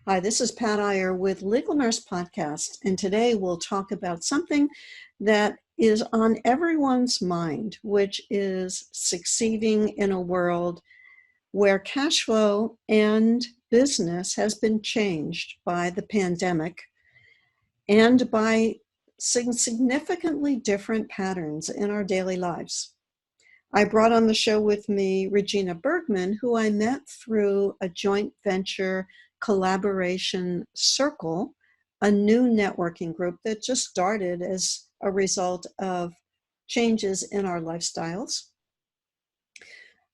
Hi, this is Pat Iyer with Legal Nurse Podcast, and today we'll talk about something that is on everyone's mind, which is succeeding in a world where cash flow and business has been changed by the pandemic and by significantly different patterns in our daily lives. I brought on the show with me Regina Bergman, who I met through a joint venture collaboration circle, a new networking group that just started as a result of changes in our lifestyles.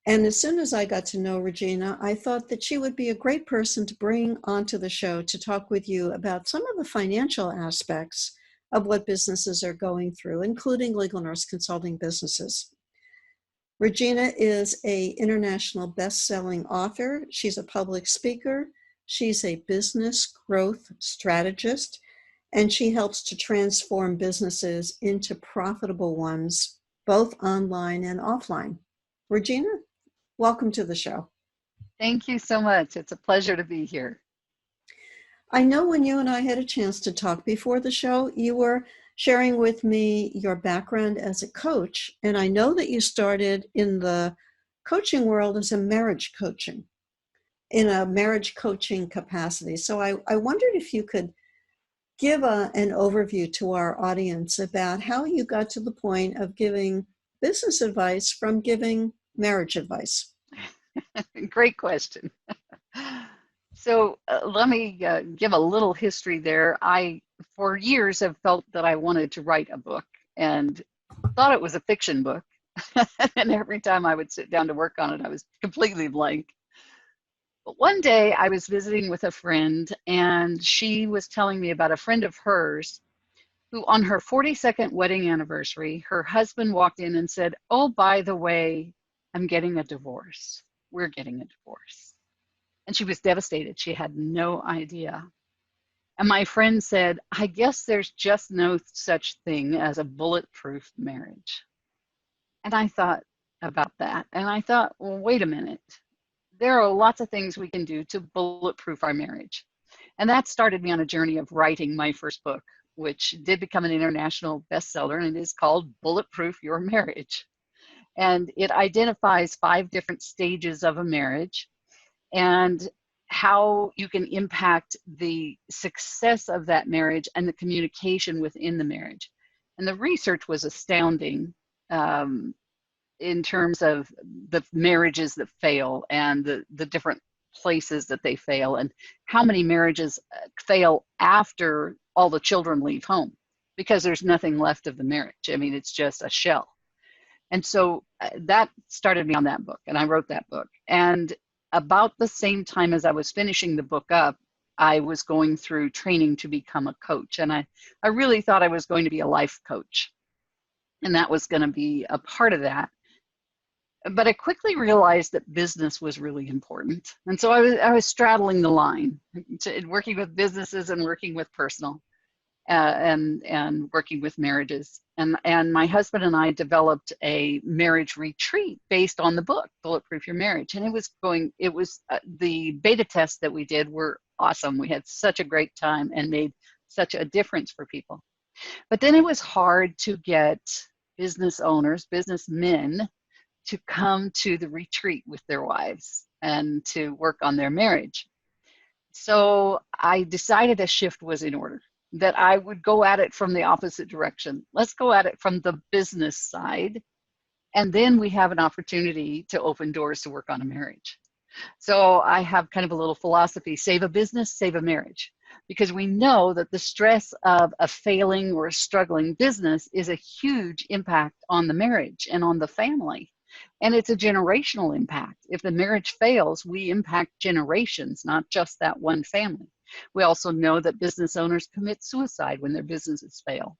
And as soon as I got to know Regina, I thought that she would be a great person to bring onto the show to talk with you about some of the financial aspects of what businesses are going through, including legal nurse consulting businesses. Regina is an international best-selling author. She's a public speaker. She's a business growth strategist, and she helps to transform businesses into profitable ones, both online and offline. Regina, welcome to the show. Thank you so much. It's a pleasure to be here. I know when you and I had a chance to talk before the show, you were sharing with me your background as a coach, and I know that you started in the coaching world as a marriage coaching, in a marriage coaching capacity. So I wondered if you could give an overview to our audience about how you got to the point of giving business advice from giving marriage advice. Great question. So let me give a little history there. I, for years, have felt that I wanted to write a book and thought it was a fiction book. And every time I would sit down to work on it, I was completely blank. But one day I was visiting with a friend, and she was telling me about a friend of hers who, on her 42nd wedding anniversary, her husband walked in and said, "Oh, by the way, I'm getting a divorce. We're getting a divorce." And she was devastated. She had no idea. And my friend said, "I guess there's just no such thing as a bulletproof marriage." And I thought about that. And I thought, well, wait a minute. There are lots of things we can do to bulletproof our marriage. And that started me on a journey of writing my first book, which did become an international bestseller, and it is called Bulletproof Your Marriage. And it identifies 5 different stages of a marriage and how you can impact the success of that marriage and the communication within the marriage. And the research was astounding in terms of the marriages that fail and the different places that they fail, and how many marriages fail after all the children leave home because there's nothing left of the marriage. I mean, it's just a shell. And so that started me on that book, and I wrote that book. And about the same time as I was finishing the book up, I was going through training to become a coach. And I really thought I was going to be a life coach, and that was going to be a part of that. But I quickly realized that business was really important. And so I was straddling the line, working with businesses and working with personal. And working with marriages. And my husband and I developed a marriage retreat based on the book, Bulletproof Your Marriage. And the beta tests that we did were awesome. We had such a great time and made such a difference for people. But then it was hard to get business owners, businessmen, to come to the retreat with their wives and to work on their marriage. So I decided a shift was in order, that I would go at it from the opposite direction. Let's go at it from the business side, and then we have an opportunity to open doors to work on a marriage. So I have kind of a little philosophy: save a business, save a marriage, because we know that the stress of a failing or a struggling business is a huge impact on the marriage and on the family. And it's a generational impact. If the marriage fails, we impact generations, not just that one family. We also know that business owners commit suicide when their businesses fail.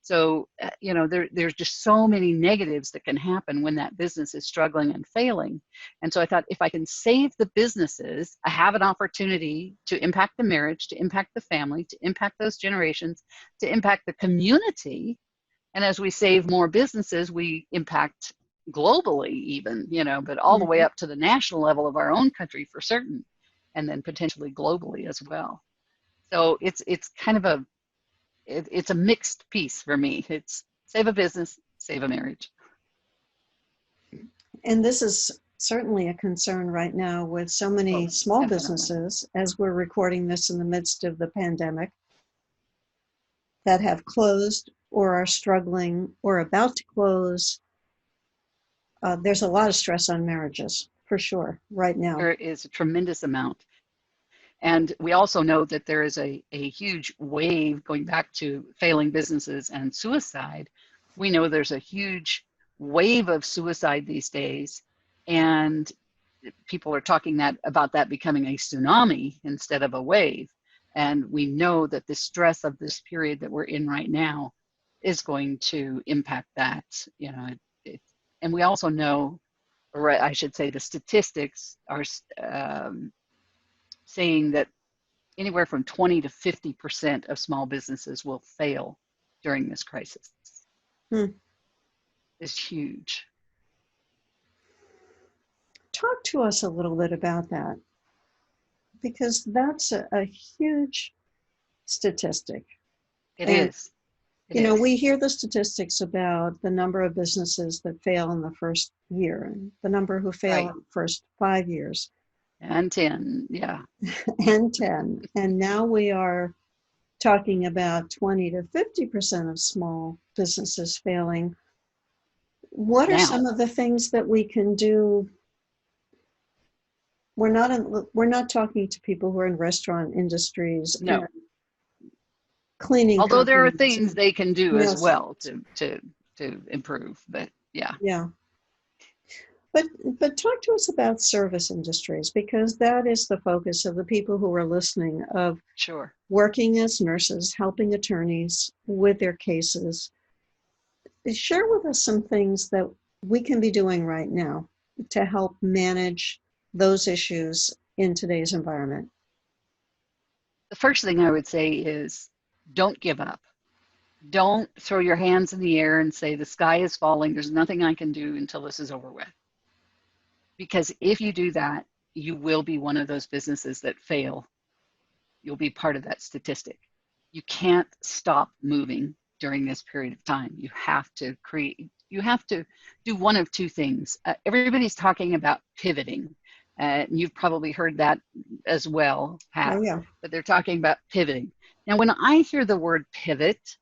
So, there's just so many negatives that can happen when that business is struggling and failing. And so I thought, if I can save the businesses, I have an opportunity to impact the marriage, to impact the family, to impact those generations, to impact the community. And as we save more businesses, we impact globally even, but all the way up to the national level of our own country for certain. and then potentially globally as well. So it's kind of it's a mixed piece for me. It's save a business, save a marriage. And this is certainly a concern right now with so many Oh, small definitely. businesses, as we're recording this in the midst of the pandemic, that have closed or are struggling or about to close. There's a lot of stress on marriages, for sure, right now. There is a tremendous amount. And we also know that there is a huge wave going back to failing businesses and suicide. We know there's a huge wave of suicide these days. And people are talking about that becoming a tsunami instead of a wave. And we know that the stress of this period that we're in right now is going to impact that. You know, and we also know, or I should say, the statistics are saying that anywhere from 20 to 50% of small businesses will fail during this crisis. Hmm. It's huge. Talk to us a little bit about that, because that's a huge statistic. It And, is. It is. we hear the statistics about the number of businesses that fail in the first year and the number who fail Right. in the first 5 years. And 10, yeah. And 10. And now we are talking about 20 to 50% of small businesses failing. What are Now, some of the things that we can do? We're not talking to people who are in restaurant industries no. and cleaning Although there are companies. things they can do as Yes. well to improve, but yeah. Yeah. But talk to us about service industries, because that is the focus of the people who are listening, of Sure. working as nurses, helping attorneys with their cases. Share with us some things that we can be doing right now to help manage those issues in today's environment. The first thing I would say is don't give up. Don't throw your hands in the air and say the sky is falling. There's nothing I can do until this is over with. Because if you do that, you will be one of those businesses that fail. You'll be part of that statistic. You can't stop moving during this period of time. You have to do one of two things. Everybody's talking about pivoting. You've probably heard that as well, Pat, Oh, yeah. but they're talking about pivoting. Now, when I hear the word pivot,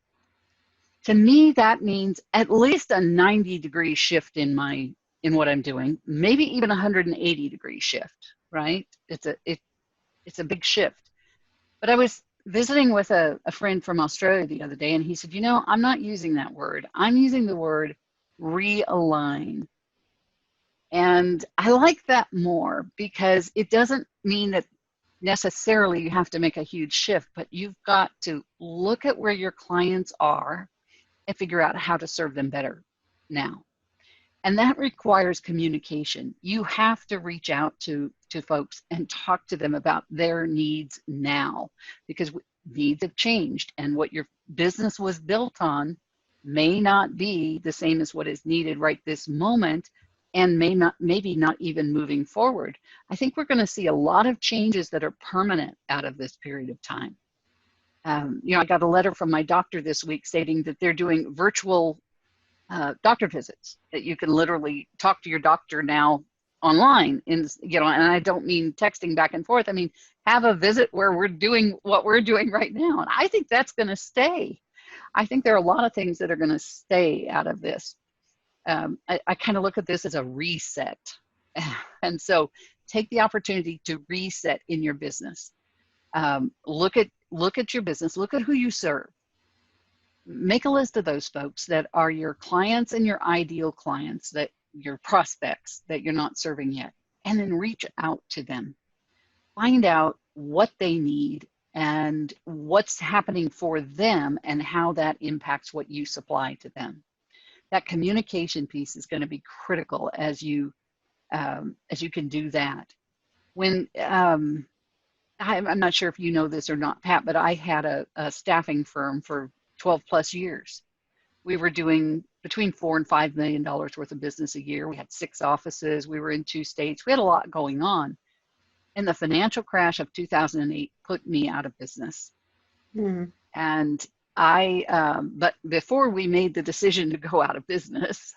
to me, that means at least a 90-degree shift in what I'm doing, maybe even a 180-degree shift, right? It's a big shift. But I was visiting with a friend from Australia the other day, and he said, I'm not using that word. I'm using the word realign. And I like that more because it doesn't mean that necessarily you have to make a huge shift, but you've got to look at where your clients are and figure out how to serve them better now. And that requires communication. You have to reach out to folks and talk to them about their needs now, because needs have changed, and what your business was built on may not be the same as what is needed right this moment, and maybe not even moving forward. I think we're going to see a lot of changes that are permanent out of this period of time. I got a letter from my doctor this week stating that they're doing virtual doctor visits, that you can literally talk to your doctor now online, and I don't mean texting back and forth. I mean, have a visit where we're doing what we're doing right now. And I think that's going to stay. I think there are a lot of things that are going to stay out of this. I kind of look at this as a reset. And so take the opportunity to reset in your business. Look at your business, look at who you serve. Make a list of those folks that are your clients and your ideal clients, that your prospects that you're not serving yet, and then reach out to them. Find out what they need and what's happening for them and how that impacts what you supply to them. That communication piece is going to be critical as you can do that. When I'm not sure if you know this or not, Pat, but I had a staffing firm for 12 plus years. We were doing between $4 and $5 million worth of business a year. We had 6 offices. We were in 2 states. We had a lot going on. And the financial crash of 2008 put me out of business. Mm. And but before we made the decision to go out of business,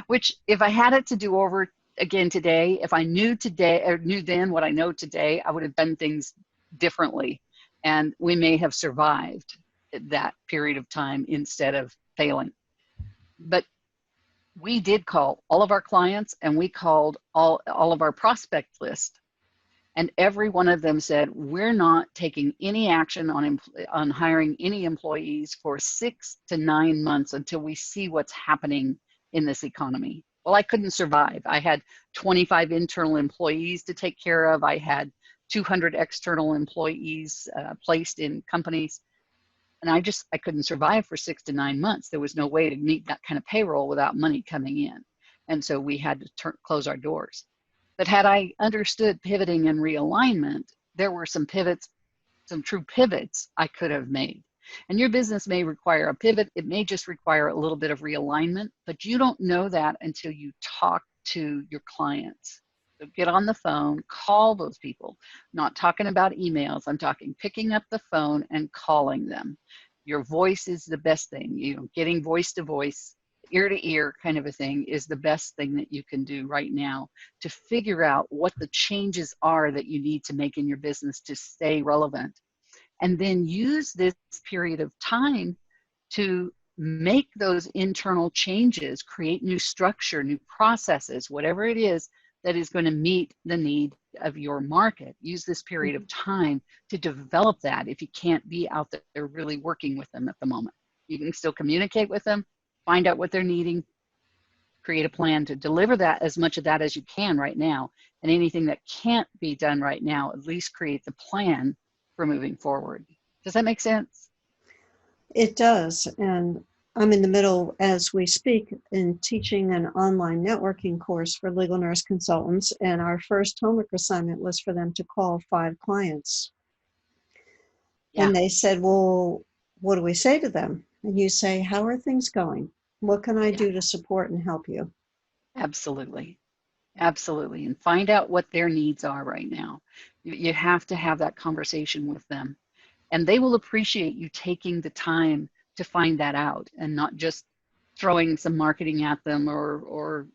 which if I had it to do over again today, if I knew today or knew then what I know today, I would have done things differently. And we may have survived that period of time instead of failing. But we did call all of our clients, and we called all of our prospect list. And every one of them said, we're not taking any action on hiring any employees for 6 to 9 months until we see what's happening in this economy. Well, I couldn't survive. I had 25 internal employees to take care of. I had 200 external employees placed in companies. And I couldn't survive for 6 to 9 months. There was no way to meet that kind of payroll without money coming in. And so we had to close our doors. But had I understood pivoting and realignment, there were some pivots, some true pivots I could have made. And your business may require a pivot. It may just require a little bit of realignment, but you don't know that until you talk to your clients. So get on the phone, call those people. I'm not talking about emails. I'm talking picking up the phone and calling them. Your voice is the best thing. Getting voice to voice, ear to ear kind of a thing is the best thing that you can do right now to figure out what the changes are that you need to make in your business to stay relevant. And then use this period of time to make those internal changes, create new structure, new processes, whatever it is that is going to meet the need of your market. Use this period of time to develop that if you can't be out there really working with them at the moment. You can still communicate with them, find out what they're needing, create a plan to deliver that, as much of that as you can right now. And anything that can't be done right now, at least create the plan for moving forward. Does that make sense? It does. And I'm in the middle, as we speak, in teaching an online networking course for legal nurse consultants. And our first homework assignment was for them to call 5 clients. Yeah. And they said, well, what do we say to them? And you say, how are things going? What can I do to support and help you? Absolutely. Absolutely. And find out what their needs are right now. You have to have that conversation with them. And they will appreciate you taking the time to find that out and not just throwing some marketing at them or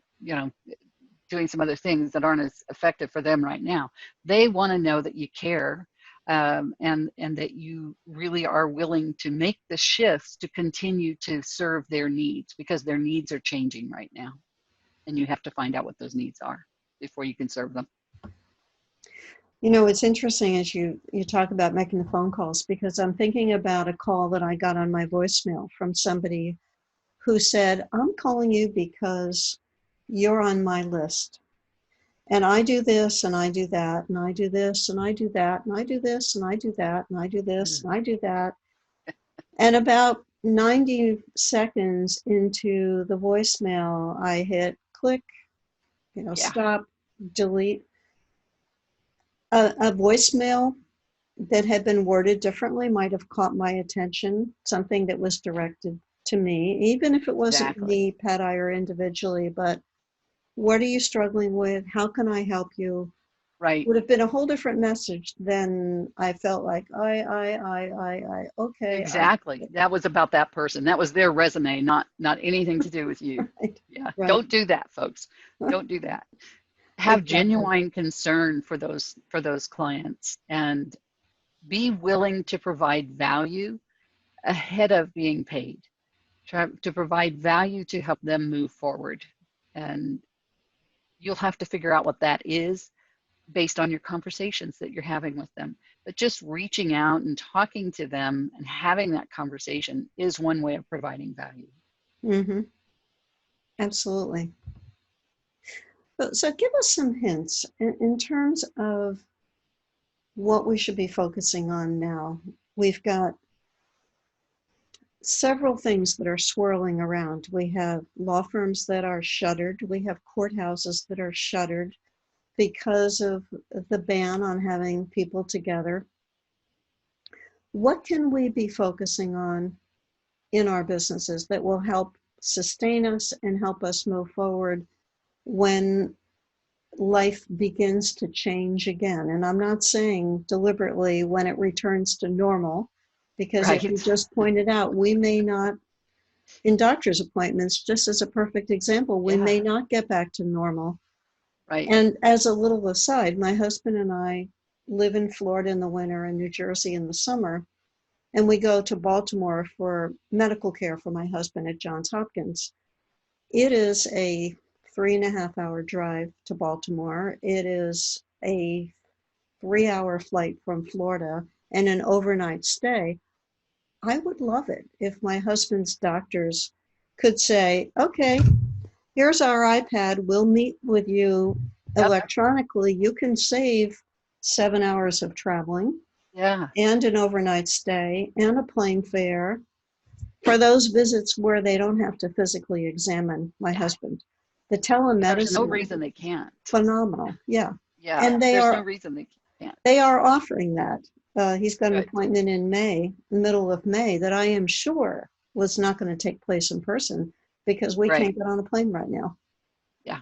doing some other things that aren't as effective for them right now. They want to know that you care, and that you really are willing to make the shifts to continue to serve their needs, because their needs are changing right now. And you have to find out what those needs are before you can serve them. It's interesting as you talk about making the phone calls, because I'm thinking about a call that I got on my voicemail from somebody who said, I'm calling you because you're on my list. And I do this and I do that, and I do this and I do that, and I do this and I do that, and I do this and I do that. And about 90 seconds into the voicemail, I hit click, stop, delete. A voicemail that had been worded differently might have caught my attention, something that was directed to me, even if it wasn't me, Pat Iyer, individually, but what are you struggling with? How can I help you? Right. Would have been a whole different message than I felt like, okay. Exactly. That was about that person. That was their resume, not anything to do with you. Right, Yeah. right. Don't do that, folks. Don't do that. Have Exactly. genuine concern for those clients, and be willing to provide value ahead of being paid. Try to provide value to help them move forward. And you'll have to figure out what that is based on your conversations that you're having with them. But just reaching out and talking to them and having that conversation is one way of providing value. Mm-hmm. Absolutely. So give us some hints in terms of what we should be focusing on now. We've got several things that are swirling around. We have law firms that are shuttered. We have courthouses that are shuttered because of the ban on having people together. What can we be focusing on in our businesses that will help sustain us and help us move forward when life begins to change again. And I'm not saying deliberately when it returns to normal, because as you Right. just pointed out, we may not, in doctor's appointments, just as a perfect example, we Yeah. may not get back to normal. Right. And as a little aside, my husband and I live in Florida in the winter and New Jersey in the summer. And we go to Baltimore for medical care for my husband at Johns Hopkins. It is a 3.5 hour drive to Baltimore. It is a 3 hour flight from Florida and an overnight stay. I would love it if my husband's doctors could say, okay, here's our iPad. We'll meet with you Yep. electronically. You can save 7 hours of traveling Yeah. and an overnight stay and a plane fare for those visits where they don't have to physically examine my Yeah. husband. The There's no telemedicine, reason they can't. phenomenal. Yeah. Yeah. And There's no reason they can't. they are offering that. He's got an Good. appointment in May, middle of May, that I am sure was not going to take place in person because we Right. can't get on a plane right now. Yeah.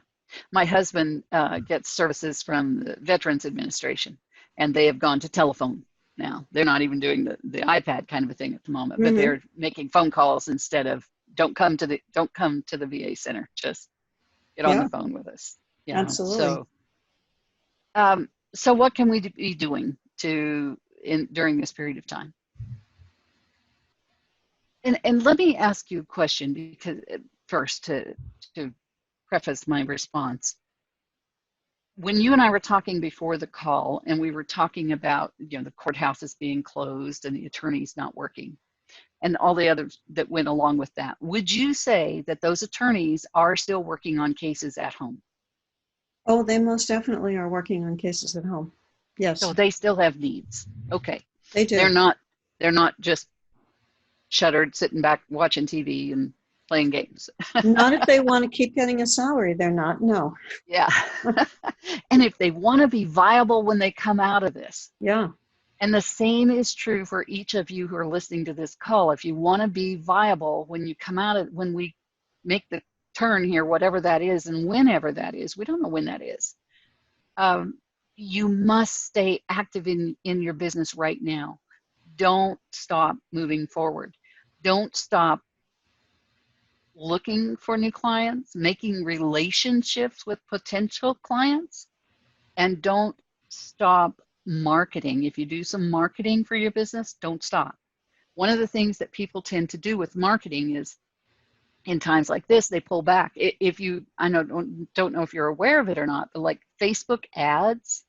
My husband gets services from the Veterans Administration, and they have gone to telephone now. They're not even doing the iPad kind of a thing at the moment, but Mm-hmm. they're making phone calls instead of don't come to the VA center. Just get on the Yeah, phone with us. You know. absolutely. So what can we be doing during this period of time? And let me ask you a question because first to preface my response. When you and I were talking before the call and we were talking about, the courthouses being closed and the attorneys not working and all the others that went along with that, would you say that those attorneys are still working on cases at home? Oh, they most definitely are working on cases at home. So Yes, they still have needs. Okay. they They're do. not they're not just shuttered sitting back watching TV and playing games. Not if they want to keep getting a salary. They're not. No. Yeah. And if they want to be viable when they come out of this, Yeah. and the same is true for each of you who are listening to this call. If you want to be viable when you come out of, when we make the turn here, whatever that is, and whenever that is, we don't know when that is. You must stay active in your business right now. Don't stop moving forward. Don't stop looking for new clients, making relationships with potential clients, and don't stop marketing. If you do some marketing for your business, don't stop. One of the things that people tend to do with marketing is in times like this, they pull back. If you, I know, don't know if you're aware of it or not, but like Facebook ads,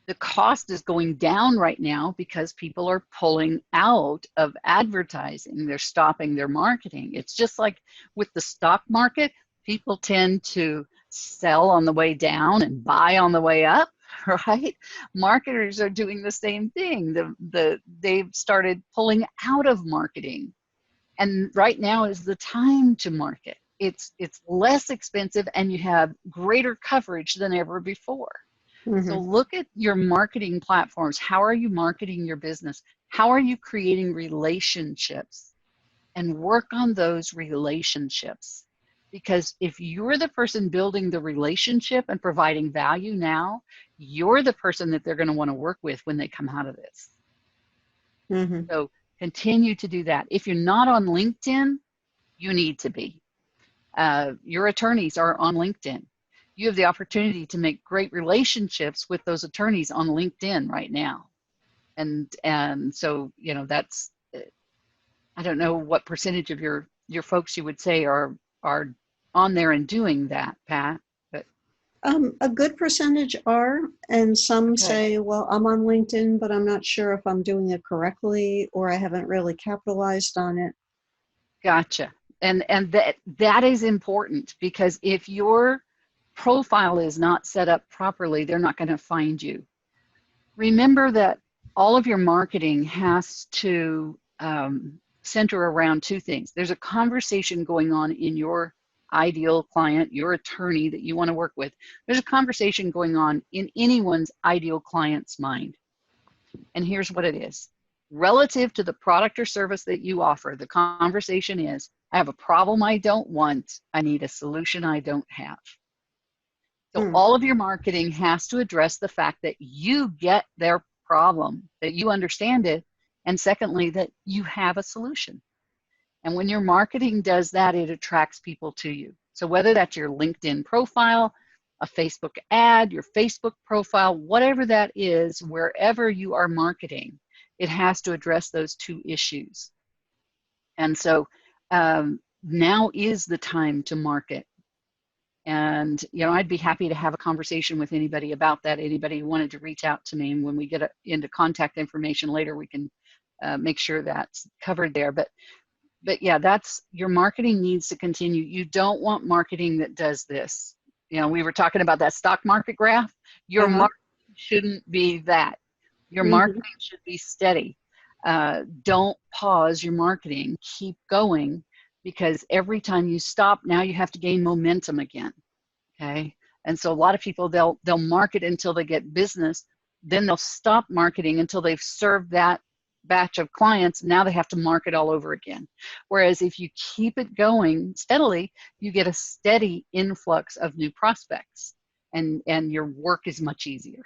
the cost is going down right now because people are pulling out of advertising. They're stopping their marketing. It's just like with the stock market, people tend to sell on the way down and buy on the way up, right? Marketers are doing the same thing. They've started pulling out of marketing. And right now is the time to market. It's less expensive and you have greater coverage than ever before. So Mm-hmm. look at your marketing platforms. How are you marketing your business? How are you creating relationships? And work on those relationships. Because if you're the person building the relationship and providing value now, you're the person that they're going to want to work with when they come out of this. Mm-hmm. So continue to do that. If you're not on LinkedIn, you need to be. Your attorneys are on LinkedIn. You have the opportunity to make great relationships with those attorneys on LinkedIn right now. And so, that's, I don't know what percentage of your folks you would say are on there and doing that, Pat, but A good percentage are, and some okay. say, well, I'm on LinkedIn, but I'm not sure if I'm doing it correctly or I haven't really capitalized on it. Gotcha. And that is important because if your profile is not set up properly, they're not going to find you. Remember that all of your marketing has to center around two things. There's a conversation going on in your ideal client, your attorney that you want to work with. There's a conversation going on in anyone's ideal client's mind. And here's what it is. Relative to the product or service that you offer, the conversation is, I have a problem I don't want. I need a solution I don't have. So all of your marketing has to address the fact that you get their problem, that you understand it, and secondly, that you have a solution. And when your marketing does that, it attracts people to you. So whether that's your LinkedIn profile, a Facebook ad, your Facebook profile, whatever that is, wherever you are marketing, it has to address those two issues. And so now is the time to market. And, I'd be happy to have a conversation with anybody about that. Anybody who wanted to reach out to me. And when we get into contact information later, we can make sure that's covered there. But yeah, that's your marketing needs to continue. You don't want marketing that does this. We were talking about that stock market graph. Your marketing shouldn't be that. Your marketing should be steady. Don't pause your marketing. Keep going, because every time you stop, now you have to gain momentum again. Okay. And so a lot of people, they'll market until they get business, then they'll stop marketing until they've served that batch of clients. Now they have to market all over again. Whereas if you keep it going steadily, you get a steady influx of new prospects, and your work is much easier.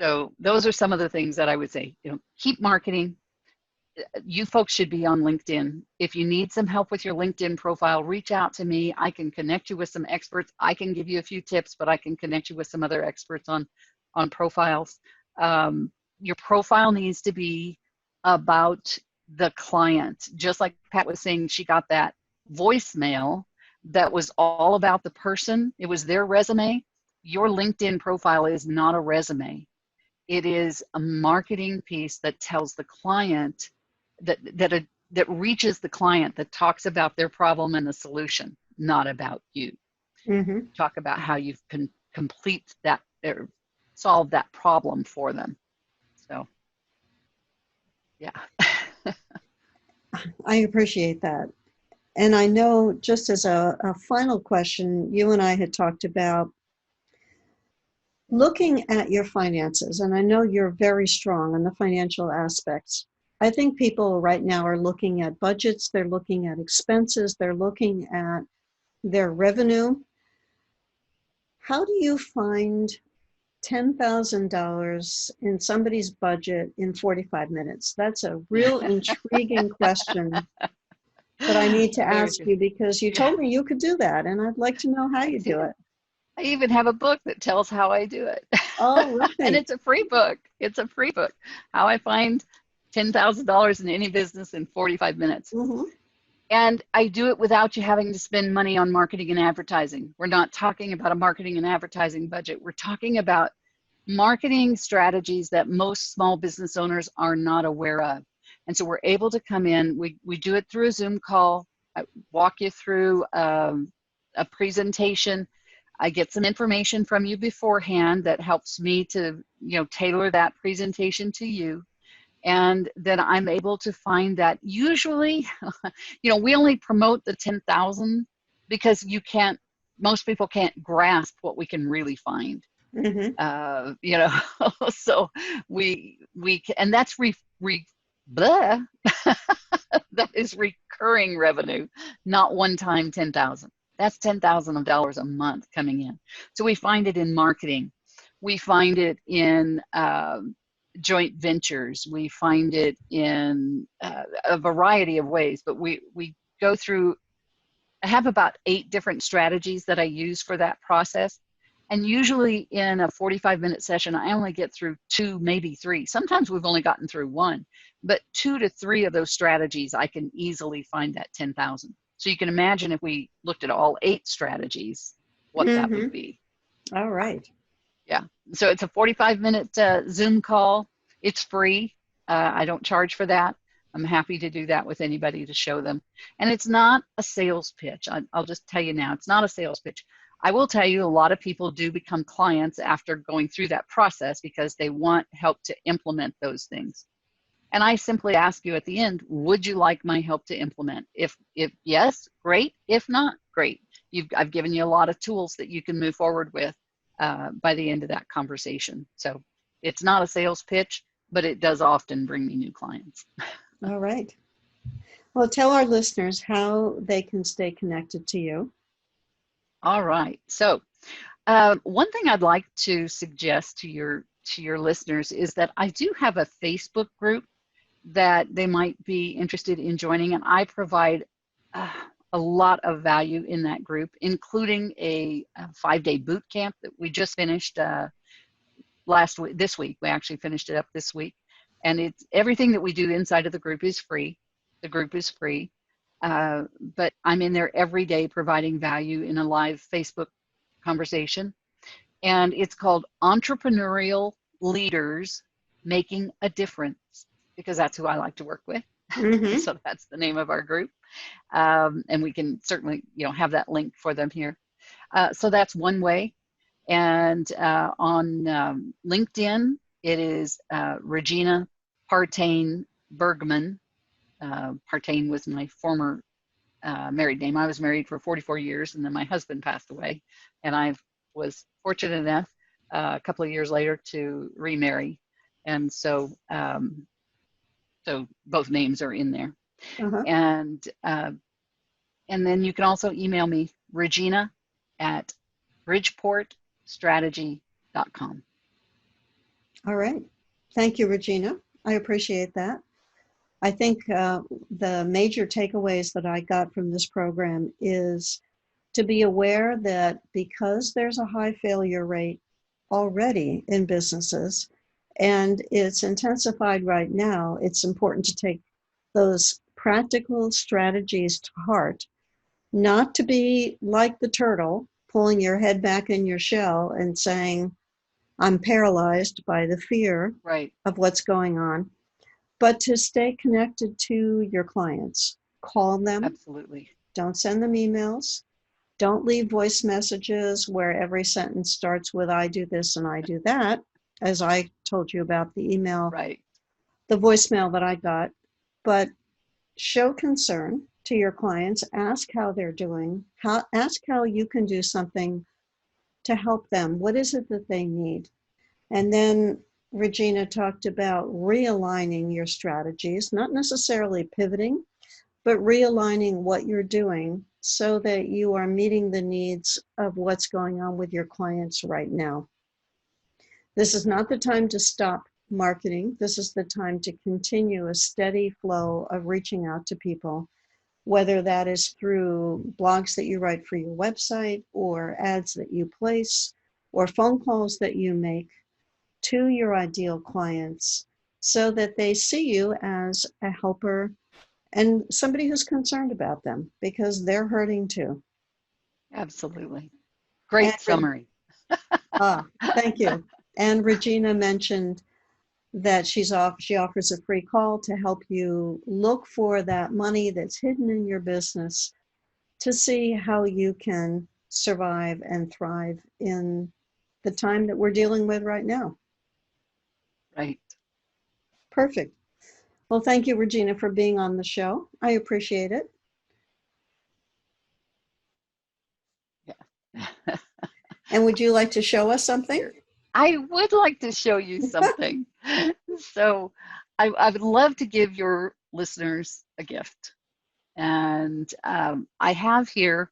So those are some of the things that I would say. Keep marketing. You folks should be on LinkedIn. If you need some help with your LinkedIn profile, reach out to me. I can connect you with some experts. I can give you a few tips, but I can connect you with some other experts on profiles. Your profile needs to be about the client. Just like Pat was saying, she got that voicemail that was all about the person. It was their resume. Your LinkedIn profile is not a resume. It is a marketing piece that tells the client, that reaches the client, that talks about their problem and the solution, not about you. Talk about how you can complete that or solve that problem for them. So, yeah. I appreciate that. And I know, just as a final question, you and I had talked about looking at your finances, and I know you're very strong on the financial aspects. I think people right now are looking at budgets, they're looking at expenses, they're looking at their revenue. How do you find $10,000 in somebody's budget in 45 minutes? That's a real intriguing question that I need to ask you, because you told me you could do that, and I'd like to know how you do it. I even have a book that tells how I do it. Oh, really? And it's a free book. It's a free book. How I find $10,000 in any business in 45 minutes. And I do it without you having to spend money on marketing and advertising. We're not talking about a marketing and advertising budget. We're talking about marketing strategies that most small business owners are not aware of. And so we're able to come in, we do it through a Zoom call. I walk you through a presentation. I get some information from you beforehand that helps me to, tailor that presentation to you. And then I'm able to find that usually, we only promote the 10,000 because most people can't grasp what we can really find. So and that's that is recurring revenue, not one-time 10,000. That's $10,000 a month coming in. So we find it in marketing. We find it in joint ventures. We find it in a variety of ways, but we go through, I have about 8 different strategies that I use for that process. And usually in a 45-minute session, I only get through 2, maybe 3. Sometimes we've only gotten through 1, but 2 to 3 of those strategies, I can easily find that 10,000. So you can imagine if we looked at all 8 strategies, what that would be. All right. Yeah. So it's a 45-minute Zoom call. It's free. I don't charge for that. I'm happy to do that with anybody to show them. And it's not a sales pitch. I'll just tell you now, it's not a sales pitch. I will tell you, a lot of people do become clients after going through that process because they want help to implement those things. And I simply ask you at the end, would you like my help to implement? If yes, great. If not, great. I've given you a lot of tools that you can move forward with by the end of that conversation. So it's not a sales pitch, but it does often bring me new clients. All right. Well, tell our listeners how they can stay connected to you. All right. So one thing I'd like to suggest to your listeners is that I do have a Facebook group that they might be interested in joining, and I provide uh, a lot of value in that group, including a 5-day boot camp that we just finished last week. This week we actually finished it up this week, and it's everything that we do inside of the group is free. The group is free, but I'm in there every day providing value in a live Facebook conversation, and it's called Entrepreneurial Leaders Making a Difference, because that's who I like to work with. And Mm-hmm. so that's the name of our group. And we can certainly, have that link for them here. So that's one way. And on LinkedIn, it is Regina Bergman. Partain was my former married name. I was married for 44 years, and then my husband passed away, and I was fortunate enough a couple of years later to remarry, and so both names are in there, Uh-huh. and then you can also email me, Regina at bridgeportstrategy.com. All right. Thank you, Regina. I appreciate that. I think the major takeaways that I got from this program is to be aware that because there's a high failure rate already in businesses and it's intensified right now, it's important to take those practical strategies to heart, not to be like the turtle, pulling your head back in your shell and saying, I'm paralyzed by the fear Right. of what's going on, but to stay connected to your clients. Call them, Absolutely. don't send them emails, don't leave voice messages where every sentence starts with I do this and I do that, as I told you about the email, Right. the voicemail that I got. But show concern to your clients, ask how they're doing, ask how you can do something to help them. What is it that they need? And then Regina talked about realigning your strategies, not necessarily pivoting, but realigning what you're doing so that you are meeting the needs of what's going on with your clients right now. This is not the time to stop marketing. This is the time to continue a steady flow of reaching out to people, whether that is through blogs that you write for your website or ads that you place or phone calls that you make to your ideal clients so that they see you as a helper and somebody who's concerned about them because they're hurting too. Absolutely. And Great summary. ah, thank you. And Regina mentioned that she offers a free call to help you look for that money that's hidden in your business to see how you can survive and thrive in the time that we're dealing with right now. Right. Perfect. Well, thank you, Regina, for being on the show. I appreciate it. Yeah. And would you like to show us something? Here. I would like to show you something. So I would love to give your listeners a gift. And I have here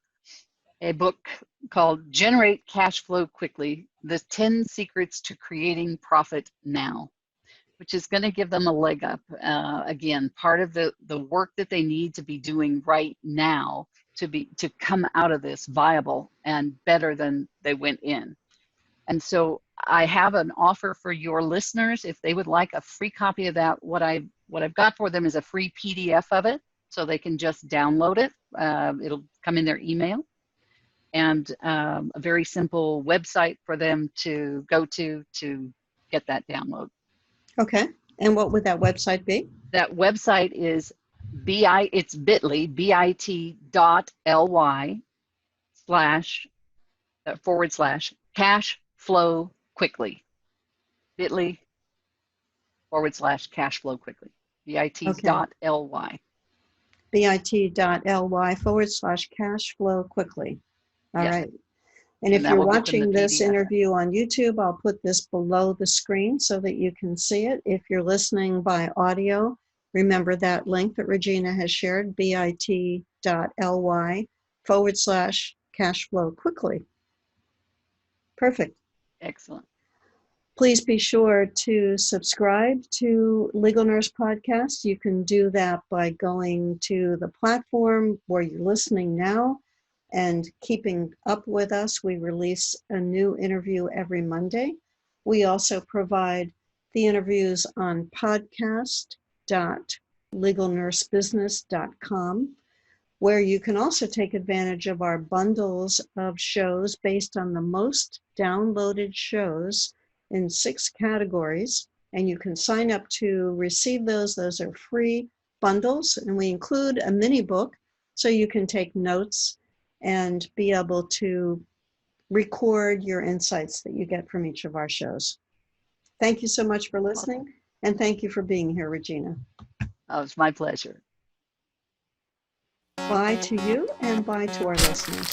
a book called Generate Cash Flow Quickly, The 10 Secrets to Creating Profit Now, which is going to give them a leg up. Again, part of the work that they need to be doing right now to come out of this viable and better than they went in. And so I have an offer for your listeners. If they would like a free copy of that, what I've got for them is a free PDF of it, so they can just download it. It'll come in their email, and a very simple website for them to go to get that download. Okay. And what would that website be? That website is it's bit.ly, bit.ly slash / cash flow quickly. Bit.ly / cash flow quickly. Okay. bit.ly. bit.ly / cash flow quickly. All Yes. right. And And if that you're will get them the watching this PDF. interview on YouTube, I'll put this below the screen so that you can see it. If you're listening by audio, remember that link that Regina has shared, bit.ly / cash flow quickly. Perfect. Excellent. Please be sure to subscribe to Legal Nurse Podcast. You can do that by going to the platform where you're listening now and keeping up with us. We release a new interview every Monday. We also provide the interviews on podcast.legalnursebusiness.com, where you can also take advantage of our bundles of shows based on the most downloaded shows in 6 categories. And you can sign up to receive those. Those are free bundles, and we include a mini book so you can take notes and be able to record your insights that you get from each of our shows. Thank you so much for listening, and thank you for being here, Regina. Oh, it's my pleasure. Bye to you, and bye to our listeners.